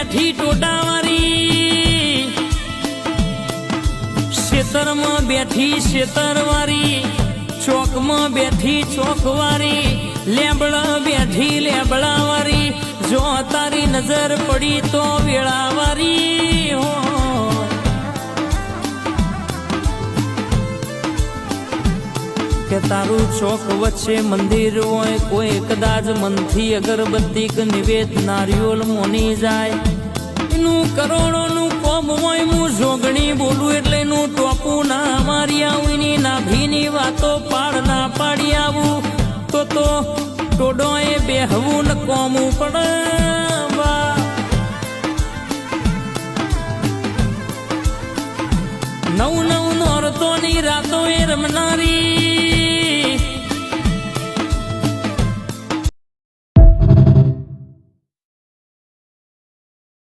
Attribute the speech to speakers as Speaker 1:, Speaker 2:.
Speaker 1: બેઠી ટોટાવારી, શેતરમાં બેઠી શેતરવારી, ચોકમાં બેઠી ચોકવારી, લેબડા બેઠી લેબડાવારી, જો તારી નજર પડી તો વેળાવારી હો. કે તારું ચોક વચ્ચે મંદિર હોય, કોઈ કદાચ મનથી અગરબત્તી કે નિવેદ નારિયોલ મોની જાય, એનું કરોડોનું કોમ હોય. હું જોગણી બોલું એટલે એનું ટોપું ના મારી આવું, એની નાભીની વાતો પાડ ના પાડી આવું તો ટોડો એ બેહવું ને કોમું પડે. નવ નવ નોરતોની રાતો એ રમનારી,